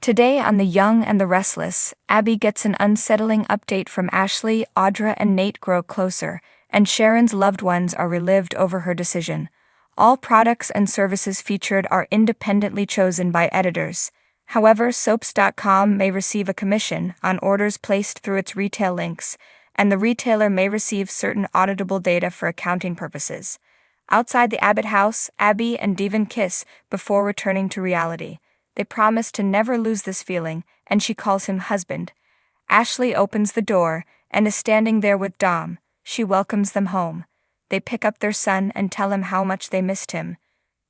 Today on The Young and the Restless, Abby gets an unsettling update from Ashley. Audra and Nate grow closer, and Sharon's loved ones are relived over her decision. All products and services featured are independently chosen by editors. However, soaps.com may receive a commission on orders placed through its retail links, and the retailer may receive certain auditable data for accounting purposes. Outside the Abbott house, Abby and Devon kiss before returning to reality. They promise to never lose this feeling, and she calls him husband. Ashley opens the door and is standing there with Dom. She welcomes them home. They pick up their son and tell him how much they missed him.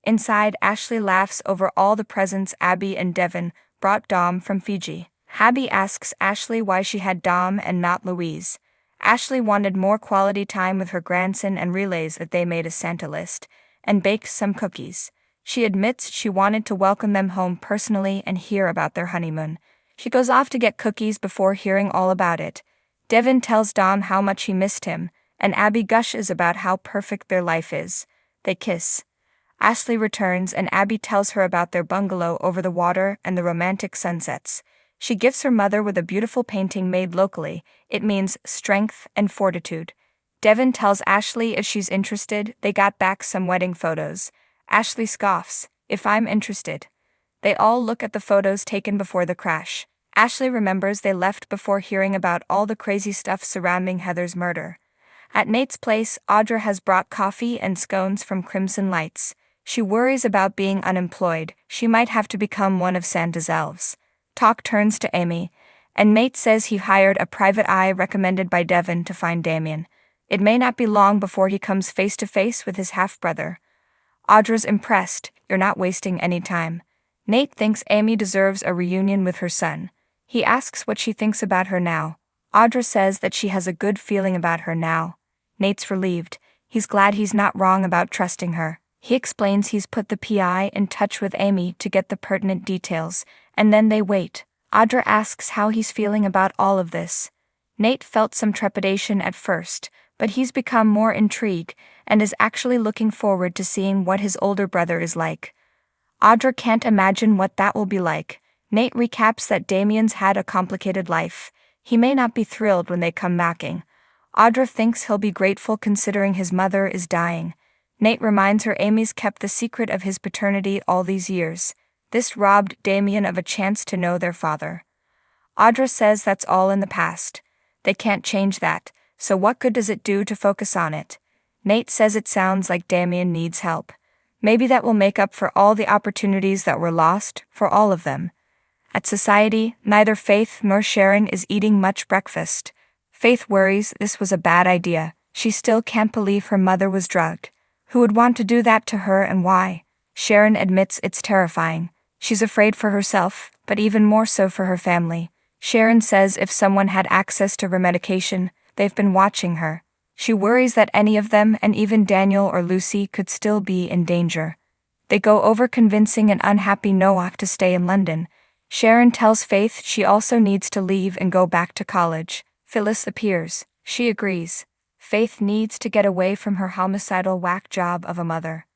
Inside, Ashley laughs over all the presents Abby and Devon brought Dom from Fiji. Abby asks Ashley why she had Dom and not Louise. Ashley wanted more quality time with her grandson and relays that they made a Santa list and baked some cookies. She admits she wanted to welcome them home personally and hear about their honeymoon. She goes off to get cookies before hearing all about it. Devon tells Dom how much he missed him, and Abby gushes about how perfect their life is. They kiss. Ashley returns and Abby tells her about their bungalow over the water and the romantic sunsets. She gifts her mother with a beautiful painting made locally. It means strength and fortitude. Devon tells Ashley if she's interested. They got back some wedding photos. Ashley scoffs, "If I'm interested." They all look at the photos taken before the crash. Ashley remembers they left before hearing about all the crazy stuff surrounding Heather's murder. At Nate's place, Audra has brought coffee and scones from Crimson Lights. She worries about being unemployed. She might have to become one of Santa's elves. Talk turns to Amy, and Nate says he hired a private eye recommended by Devon to find Damien. It may not be long before he comes face to face with his half-brother. Audra's impressed. "You're not wasting any time." Nate thinks Amy deserves a reunion with her son. He asks what she thinks about her now. Audra says that she has a good feeling about her now. Nate's relieved. He's glad he's not wrong about trusting her. He explains he's put the PI in touch with Amy to get the pertinent details, and then they wait. Audra asks how he's feeling about all of this. Nate felt some trepidation at first, but he's become more intrigued and is actually looking forward to seeing what his older brother is like. Audra can't imagine what that will be like. Nate recaps that Damien's had a complicated life. He may not be thrilled when they come knocking. Audra thinks he'll be grateful considering his mother is dying. Nate reminds her Amy's kept the secret of his paternity all these years. This robbed Damien of a chance to know their father. Audra says that's all in the past. They can't change that, so what good does it do to focus on it? Nate says it sounds like Damien needs help. Maybe that will make up for all the opportunities that were lost, for all of them. At Society, neither Faith nor Sharon is eating much breakfast. Faith worries this was a bad idea. She still can't believe her mother was drugged. Who would want to do that to her and why? Sharon admits it's terrifying. She's afraid for herself, but even more so for her family. Sharon says if someone had access to her medication, they've been watching her. She worries that any of them, and even Daniel or Lucy, could still be in danger. They go over convincing an unhappy Noah to stay in London. Sharon tells Faith she also needs to leave and go back to college. Phyllis appears. She agrees. Faith needs to get away from her homicidal whack job of a mother.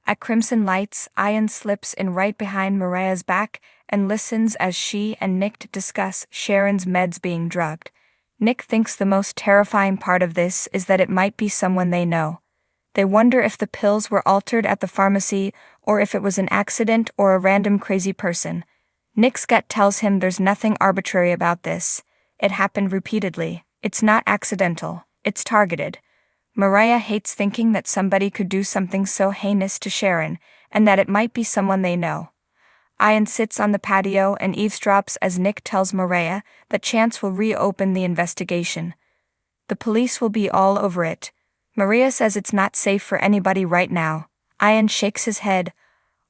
At Crimson Lights, Ian slips in right behind Mariah's back and listens as she and Nick discuss Sharon's meds being drugged. Nick thinks the most terrifying part of this is that it might be someone they know. They wonder if the pills were altered at the pharmacy or if it was an accident or a random crazy person. Nick's gut tells him there's nothing arbitrary about this. It happened repeatedly. It's not accidental. It's targeted. Mariah hates thinking that somebody could do something so heinous to Sharon, and that it might be someone they know. Ian sits on the patio and eavesdrops as Nick tells Mariah that Chance will reopen the investigation. The police will be all over it. Maria says it's not safe for anybody right now. Ian shakes his head.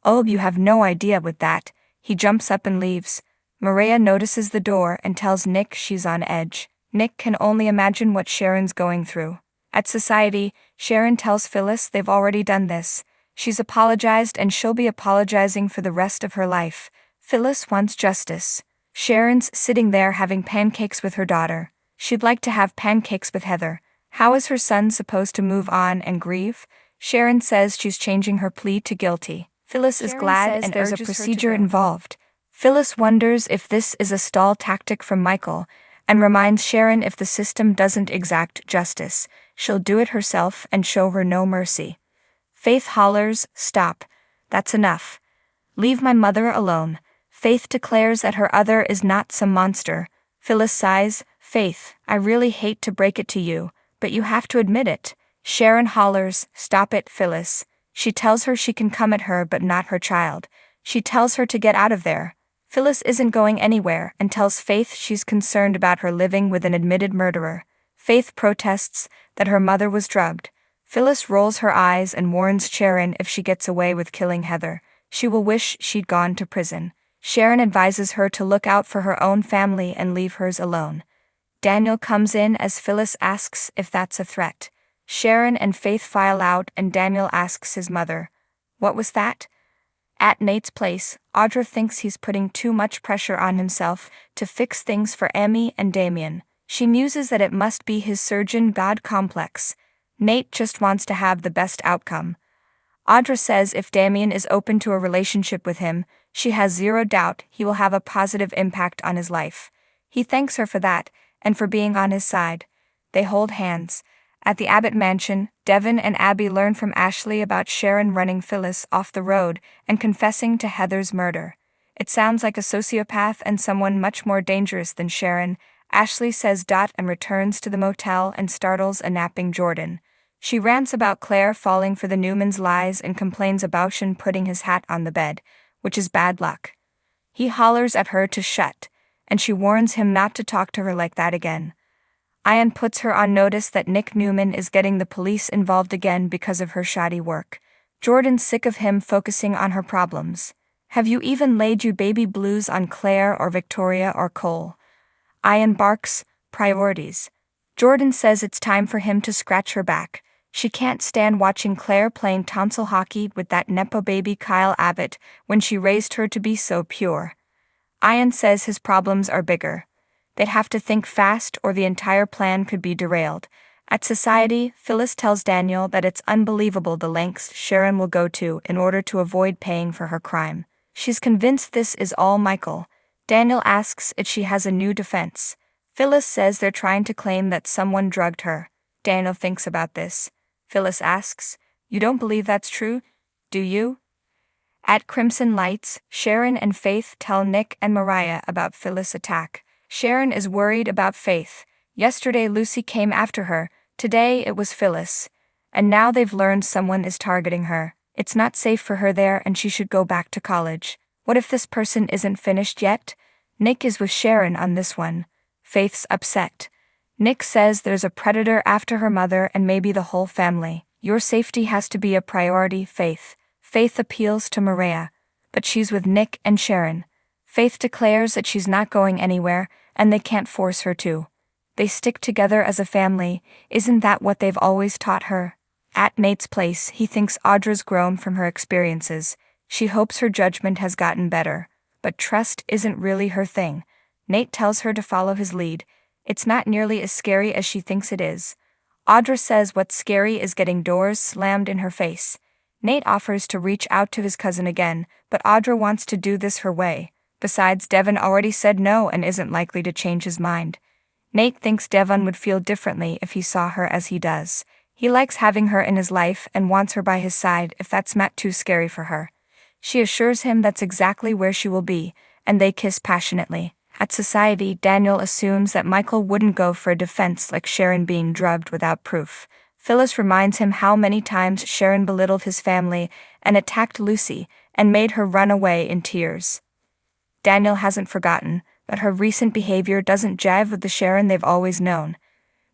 "Oh, you have no idea with that." He jumps up and leaves. Maria notices the door and tells Nick she's on edge. Nick can only imagine what Sharon's going through. At Society, Sharon tells Phyllis they've already done this. She's apologized and she'll be apologizing for the rest of her life. Phyllis wants justice. Sharon's sitting there having pancakes with her daughter. She'd like to have pancakes with Heather. How is her son supposed to move on and grieve? Sharon says she's changing her plea to guilty. Phyllis is glad and there's a procedure involved. Phyllis wonders if this is a stall tactic from Michael, and reminds Sharon if the system doesn't exact justice, she'll do it herself and show her no mercy. Faith hollers, "Stop. That's enough. Leave my mother alone." Faith declares that her other is not some monster. Phyllis sighs, "Faith, I really hate to break it to you, but you have to admit it." Sharon hollers, "Stop it, Phyllis." She tells her she can come at her but not her child. She tells her to get out of there. Phyllis isn't going anywhere and tells Faith she's concerned about her living with an admitted murderer. Faith protests that her mother was drugged. Phyllis rolls her eyes and warns Sharon if she gets away with killing Heather, she will wish she'd gone to prison. Sharon advises her to look out for her own family and leave hers alone. Daniel comes in as Phyllis asks if that's a threat. Sharon and Faith file out and Daniel asks his mother, "What was that?" At Nate's place, Audra thinks he's putting too much pressure on himself to fix things for Emmy and Damien. She muses that it must be his surgeon god complex. Nate just wants to have the best outcome. Audra says if Damien is open to a relationship with him, she has zero doubt he will have a positive impact on his life. He thanks her for that, and for being on his side. They hold hands. At the Abbott mansion, Devon and Abby learn from Ashley about Sharon running Phyllis off the road and confessing to Heather's murder. It sounds like a sociopath and someone much more dangerous than Sharon. Ashley says and returns to the motel and startles a napping Jordan. She rants about Claire falling for the Newman's lies and complains about Sean putting his hat on the bed, which is bad luck. He hollers at her to shut, and she warns him not to talk to her like that again. Ian puts her on notice that Nick Newman is getting the police involved again because of her shoddy work. Jordan's sick of him focusing on her problems. "Have you even laid you baby blues on Claire or Victoria or Cole?" Ian barks, "Priorities." Jordan says it's time for him to scratch her back. She can't stand watching Claire playing tonsil hockey with that nepo baby Kyle Abbott when she raised her to be so pure. Ian says his problems are bigger. They'd have to think fast or the entire plan could be derailed. At Society, Phyllis tells Daniel that it's unbelievable the lengths Sharon will go to in order to avoid paying for her crime. She's convinced this is all Michael. Daniel asks if she has a new defense. Phyllis says they're trying to claim that someone drugged her. Daniel thinks about this. Phyllis asks, "You don't believe that's true, do you?" At Crimson Lights, Sharon and Faith tell Nick and Mariah about Phyllis' attack. Sharon is worried about Faith. Yesterday Lucy came after her, today it was Phyllis. And now they've learned someone is targeting her. It's not safe for her there and she should go back to college. What if this person isn't finished yet? Nick is with Sharon on this one. Faith's upset. Nick says there's a predator after her mother and maybe the whole family. Your safety has to be a priority, Faith. Faith appeals to Mariah, but she's with Nick and Sharon. Faith declares that she's not going anywhere, and they can't force her to. They stick together as a family, isn't that what they've always taught her? At Nate's place, he thinks Audra's grown from her experiences. She hopes her judgment has gotten better, but trust isn't really her thing. Nate tells her to follow his lead. It's not nearly as scary as she thinks it is. Audra says what's scary is getting doors slammed in her face. Nate offers to reach out to his cousin again, but Audra wants to do this her way. Besides, Devon already said no and isn't likely to change his mind. Nate thinks Devon would feel differently if he saw her as he does. He likes having her in his life and wants her by his side if that's not too scary for her. She assures him that's exactly where she will be, and they kiss passionately. At Society, Daniel assumes that Michael wouldn't go for a defense like Sharon being drugged without proof. Phyllis reminds him how many times Sharon belittled his family and attacked Lucy and made her run away in tears. Daniel hasn't forgotten, but her recent behavior doesn't jive with the Sharon they've always known.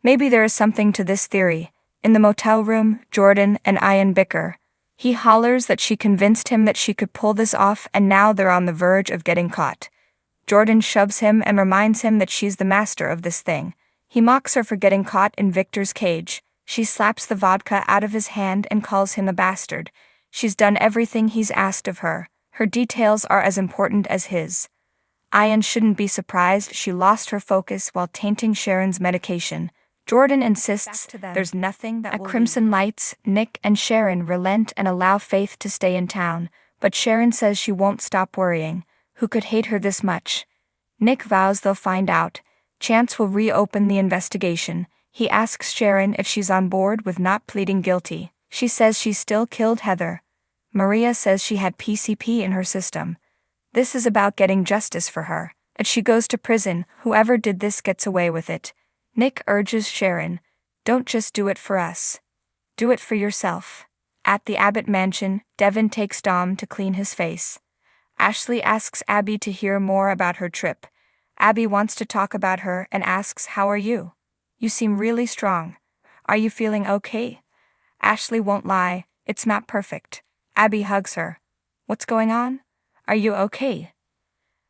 Maybe there is something to this theory. In the motel room, Jordan and Ian bicker. He hollers that she convinced him that she could pull this off and now they're on the verge of getting caught. Jordan shoves him and reminds him that she's the master of this thing. He mocks her for getting caught in Victor's cage. She slaps the vodka out of his hand and calls him a bastard. She's done everything he's asked of her. Her details are as important as his. Ian shouldn't be surprised she lost her focus while tainting Sharon's medication. Jordan insists there's nothing that will At Crimson Lights, Nick and Sharon relent and allow Faith to stay in town, but Sharon says she won't stop worrying. Who could hate her this much? Nick vows they'll find out. Chance will reopen the investigation. He asks Sharon if she's on board with not pleading guilty. She says she still killed Heather. Maria says she had PCP in her system. This is about getting justice for her. If she goes to prison, whoever did this gets away with it. Nick urges Sharon, don't just do it for us. Do it for yourself. At the Abbott mansion, Devin takes Dom to clean his face. Ashley asks Abby to hear more about her trip. Abby wants to talk about her and asks, how are you? You seem really strong. Are you feeling okay? Ashley won't lie, it's not perfect. Abby hugs her. What's going on? Are you okay?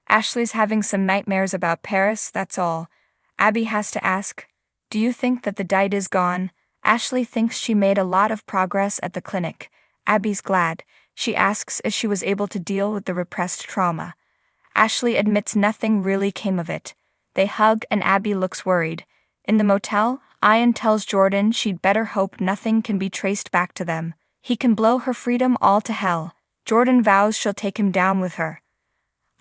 Ashley's having some nightmares about Paris, that's all. Abby has to ask, do you think that the diet is gone? Ashley thinks she made a lot of progress at the clinic. Abby's glad. She asks if she was able to deal with the repressed trauma. Ashley admits nothing really came of it. They hug and Abby looks worried. In the motel, Ian tells Jordan she'd better hope nothing can be traced back to them. He can blow her freedom all to hell. Jordan vows she'll take him down with her.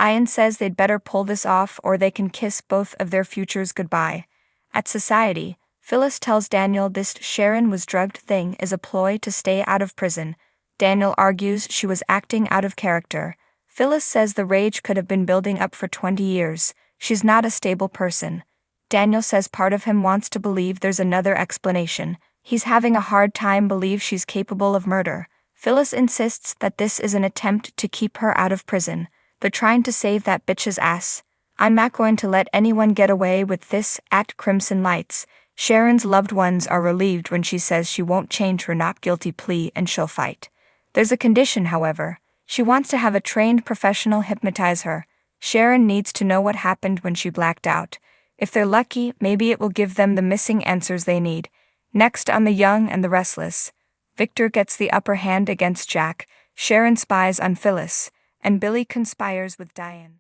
Ian says they'd better pull this off or they can kiss both of their futures goodbye. At Society, Phyllis tells Daniel this Sharon was drugged thing is a ploy to stay out of prison. Daniel argues she was acting out of character. Phyllis says the rage could have been building up for 20 years. She's not a stable person. Daniel says part of him wants to believe there's another explanation. He's having a hard time believe she's capable of murder. Phyllis insists that this is an attempt to keep her out of prison. They're trying to save that bitch's ass. I'm not going to let anyone get away with this. At Crimson Lights, Sharon's loved ones are relieved when she says she won't change her not guilty plea and she'll fight. There's a condition, however. She wants to have a trained professional hypnotize her. Sharon needs to know what happened when she blacked out. If they're lucky, maybe it will give them the missing answers they need. Next on The Young and the Restless, Victor gets the upper hand against Jack, Sharon spies on Phyllis, and Billy conspires with Diane.